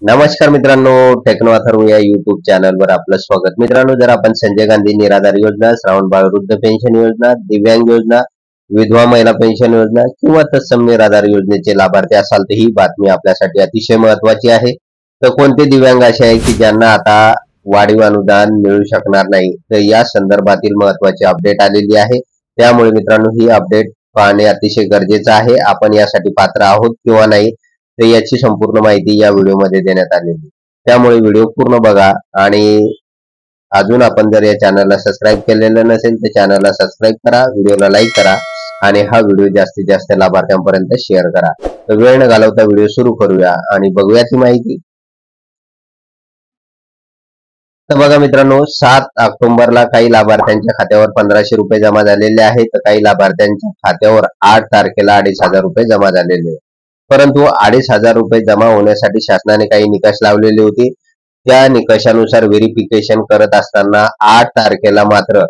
नमस्कार मित्रांनो, टेक्नो अथर्व या युट्यूब चॅनलवर आपलं स्वागत. मित्रांनो, जर आपण संजय गांधी निराधार योजना, श्रावणबाळ वृद्ध पेन्शन योजना, दिव्यांग योजना, विधवा महिला पेन्शन योजना किंवा तत्सम निराधार योजनेचे लाभार्थी असाल तर ही बातमी आपल्यासाठी अतिशय महत्वाची आहे. तर कोणते दिव्यांग असे आहे की ज्यांना आता वाढीव अनुदान मिळू शकणार नाही, तर या संदर्भातील महत्वाची अपडेट आलेली आहे. त्यामुळे मित्रांनो, ही अपडेट पाहणे अतिशय गरजेचं आहे. आपण यासाठी पात्र आहोत किंवा नाही, तर याची संपूर्ण माहिती या व्हिडिओमध्ये देण्यात आलेली. त्यामुळे व्हिडिओ पूर्ण बघा आणि अजून आपण जर या चॅनलला सबस्क्राईब केलेलं नसेल तर चॅनलला सबस्क्राईब करा, व्हिडिओला लाईक करा आणि हा व्हिडिओ जास्तीत जास्त लाभार्थ्यांपर्यंत शेअर करा. तर वेळ न घालवता व्हिडिओ सुरू करूया आणि बघूया ती माहिती. तर बघा मित्रांनो, 7 ऑक्टोबरला काही लाभार्थ्यांच्या खात्यावर 1500 रुपये जमा झालेले आहेत, तर काही लाभार्थ्यांच्या खात्यावर 8 तारखेला 2500 रुपये जमा झालेले आहेत. परंतु 2500 रुपये जमा होण्यासाठी शासनाने काही निकष लावलेले होते. त्या निकषानुसार व्हेरिफिकेशन करत असताना 8 तारखेला मात्र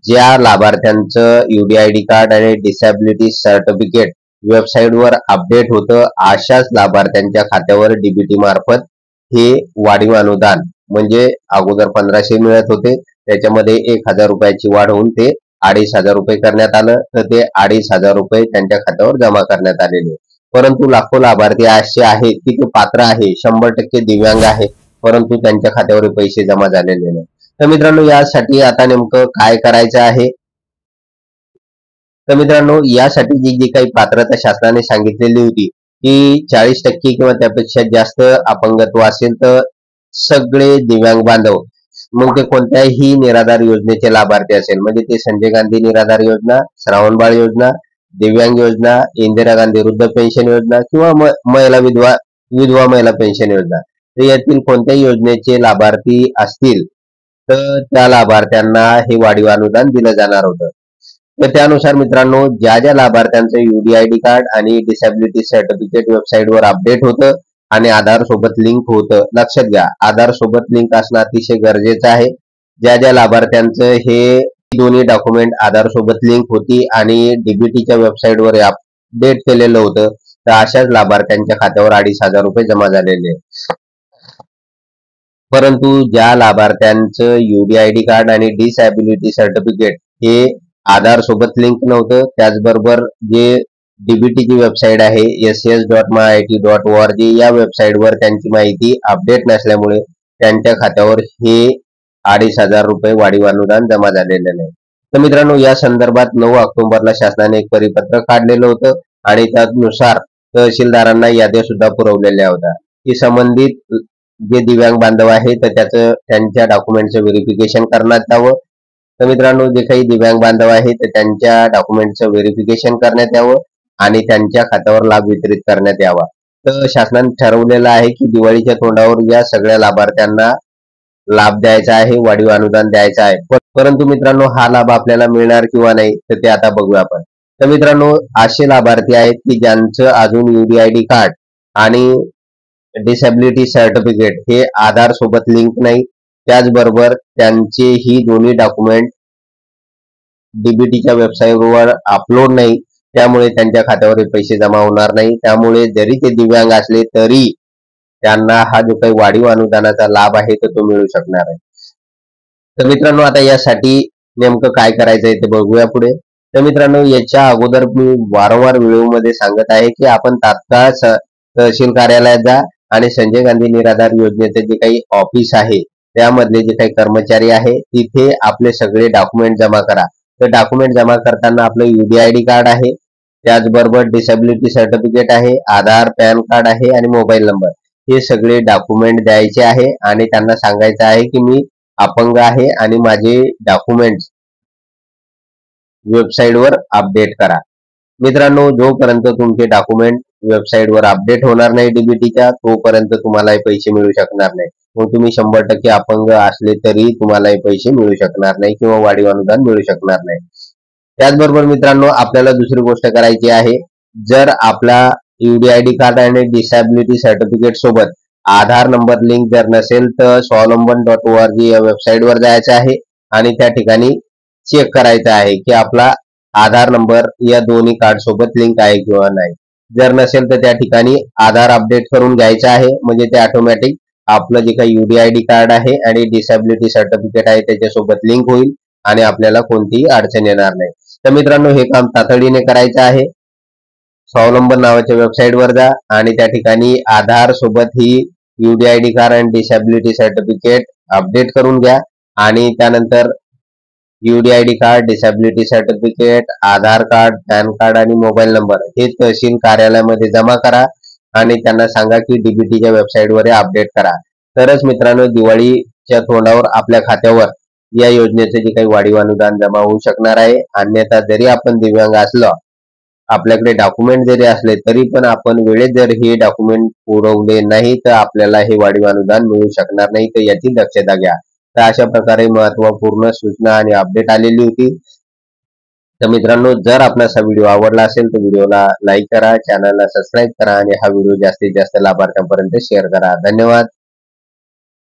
ज्या लाभार्थ्यांचं यूडीआयडी कार्ड आणि डिसॅबिलिटी सर्टिफिकेट वेबसाईटवर अपडेट होतं, अशाच लाभार्थ्यांच्या खात्यावर डीबीटी मार्फत हे वाढीव अनुदान म्हणजे अगोदर 1500 मिळत होते, त्याच्यामध्ये 1000 रुपयाची वाढ होऊन ते 2500 रुपये करण्यात आलं. तर ते 2500 रुपये त्यांच्या खात्यावर जमा करण्यात आलेले. परंतु लाखो लाभार्थी असे आहेत की ते पात्र आहे, 100% दिव्यांग आहे, परंतु त्यांच्या खात्यावर पैसे जमा झालेले नाही. तर मित्रांनो, यासाठी आता नेमकं काय करायचं आहे? तर मित्रांनो, यासाठी जी जी काही पात्रता शासनाने सांगितलेली होती की 40% किंवा त्यापेक्षा जास्त अपंगत्व असेल तर सगळे दिव्यांग बांधव, मग ते कोणत्याही निराधार योजनेचे लाभार्थी असेल, म्हणजे ते संजय गांधी निराधार योजना, श्रावणबाळ योजना, दिव्यांग योजना, इंदिरा गांधी वृद्ध पेन्शन योजना किंवा महिला विधवा विधवा महिला पेन्शन योजना, तर यातील कोणत्याही योजनेचे लाभार्थी असतील तर त्या लाभार्थ्यांना हे वाढीव अनुदान दिलं जाणार होतं. तर त्यानुसार मित्रांनो, ज्या ज्या लाभार्थ्यांचं यूडीआयडी कार्ड आणि डिसॅबिलिटी सर्टिफिकेट वेबसाईटवर अपडेट होतं आणि आधार सोबत लिंक होतं, लक्षात घ्या, आधार सोबत लिंक असणं अतिशय गरजेचं आहे. ज्या ज्या लाभार्थ्यांचं हे दोन्ही डॉक्युमेंट आधार सोबत लिंक होती आणि डीबीटीच्या वेबसाईटवर अपडेट केलेलं होतं, तर अशाच लाभार्थ्यांच्या खात्यावर 2500 रुपये जमा झालेले. परंतु ज्या लाभार्थ्यांचं यूडीआयडी कार्ड आणि डिसॅबिलिटी सर्टिफिकेट हे आधार सोबत लिंक नव्हतं, त्याचबरोबर जे डीबीटीची वेबसाईट आहे ses.myit.org या वेबसाईटवर त्यांची माहिती अपडेट नसल्यामुळे त्यांच्या खात्यावर हे 2500 रुपये वाढीव अनुदान जमा झालेले नाही. तर मित्रांनो, या संदर्भात 9 ऑक्टोबरला शासनाने एक परिपत्रक काढलेलं होतं आणि त्यानुसार तहसीलदारांना याद्या सुद्धा पुरवलेल्या होत्या की संबंधित जे दिव्यांग बांधव आहे तर त्यांच्या डॉक्युमेंटचं व्हेरिफिकेशन करण्यात यावं. तर मित्रांनो, जे काही दिव्यांग बांधव आहे तर त्यांच्या डॉक्युमेंटचं व्हेरिफिकेशन करण्यात यावं आणि त्यांच्या खात्यावर लाभ वितरित करण्यात यावा. तर शासनाने ठरवलेलं आहे की दिवाळीच्या तोंडावर या सगळ्या लाभार्थ्यांना लाभ द्यायचा आहे, वाढीव अनुदान द्यायचं आहे. परंतु मित्रांनो, हा लाभ आपल्याला मिळणार किंवा नाही तर ते आता बघूया आपण. तर मित्रांनो, असे लाभार्थी आहेत की ज्यांचं अजून यूडीआयडी कार्ड आणि डिसॅबिलिटी सर्टिफिकेट हे आधार सोबत लिंक नाही, त्याचबरोबर त्यांचे ही दोन्ही डॉक्युमेंट डीबीटीच्या वेबसाईटवर अपलोड नाही, त्यामुळे त्यांच्या खात्यावर पैसे जमा होणार नाही. त्यामुळे जरी ते दिव्यांग असले तरी त्यांना हा जो काही वाढीव अनुदानाचा लाभ आहे तर तो मिळू शकणार आहे. तर मित्रांनो, आता यासाठी नेमकं काय करायचंय ते बघूया पुढे. तर मित्रांनो, याच्या अगोदर मी वारंवार व्हिडिओमध्ये सांगत आहे की आपण तात्काळ तहसील कार्यालयात जा आणि संजय गांधी निराधार योजनेचे जे काही ऑफिस आहे त्यामधले जे काही कर्मचारी आहे तिथे आपले सगळे डॉक्युमेंट जमा करा. तर डॉक्युमेंट जमा करताना आपलं यूडीआयडी कार्ड आहे, त्याचबरोबर डिसॅबिलिटी सर्टिफिकेट आहे, आधार, पॅन कार्ड आहे आणि मोबाईल नंबर, हे सगळे डॉक्युमेंट द्यायचे आहे आणि त्यांना सांगायचं आहे की मी अपंग आहे आणि माझे डॉक्युमेंट्स वेबसाईटवर अपडेट करा. मित्रांनो, जोपर्यंत तुमचे डॉक्युमेंट वेबसाईटवर अपडेट होणार नाही डीबीटीच्या, तोपर्यंत तुम्हाला पैसे मिळू शकणार नाही. मग तुम्ही 100% अपंग असले तरी तुम्हाला पैसे मिळू शकणार नाही किंवा वाढीव अनुदान मिळू शकणार नाही. त्याचबरोबर मित्रांनो, आपल्याला दुसरी गोष्ट करायची आहे, जर आपला यूडीआयडी कार्ड आणि डिसॅबिलिटी सर्टिफिकेट सोबत आधार नंबर लिंक जर नसेल तर स्वावलंबन.org या वेबसाईटवर जायचं आहे आणि त्या ठिकाणी चेक करायचं आहे की आपला आधार नंबर या दोन्ही कार्ड सोबत लिंक आहे किंवा नाही. जर नसेल तर त्या ठिकाणी आधार अपडेट करून घ्यायचं आहे, म्हणजे ते ऑटोमॅटिक आपलं जे काही UDID कार्ड आहे आणि डिसॅबिलिटी सर्टिफिकेट आहे त्याच्यासोबत लिंक होईल आणि आपल्याला कोणतीही अडचण येणार नाही. तर मित्रांनो, हे काम तातडीने करायचं आहे. स्वावलंबन नावाच्या वेबसाईटवर जा आणि त्या ठिकाणी आधार सोबत ही UDID कार्ड आणि डिसॅबिलिटी सर्टिफिकेट अपडेट करून घ्या आणि त्यानंतर UDID कार्ड, डिसॅबिलिटी सर्टिफिकेट, आधार कार्ड, पॅन कार्ड आणि मोबाईल नंबर हे तहसील कार्यालयामध्ये जमा करा आणि त्यांना सांगा की डीबीटीच्या वेबसाईटवर अपडेट करा. तरच मित्रांनो, दिवाळीच्या तोंडावर आपल्या खात्यावर या योजनेचे जे काही वाढीव अनुदान जमा होऊ शकणार आहे. अन्यथा जरी आपण दिव्यांग असलो, आपल्याकडे डॉक्युमेंट जरी असले तरी पण आपण वेळेत जर हे डॉक्युमेंट पुरवले नाही तर आपल्याला हे वाढीव अनुदान मिळू शकणार नाही. तर याची दक्षता घ्या. तर अशा प्रकारे महत्वपूर्ण सूचना आणि अपडेट आलेली होती. तर मित्रांनो, जर आपणास हा व्हिडिओ आवडला असेल तर व्हिडिओला लाईक करा, चॅनलला सबस्क्राईब करा आणि हा व्हिडिओ जास्तीत जास्त लाभार्थ्यांपर्यंत शेअर करा. धन्यवाद.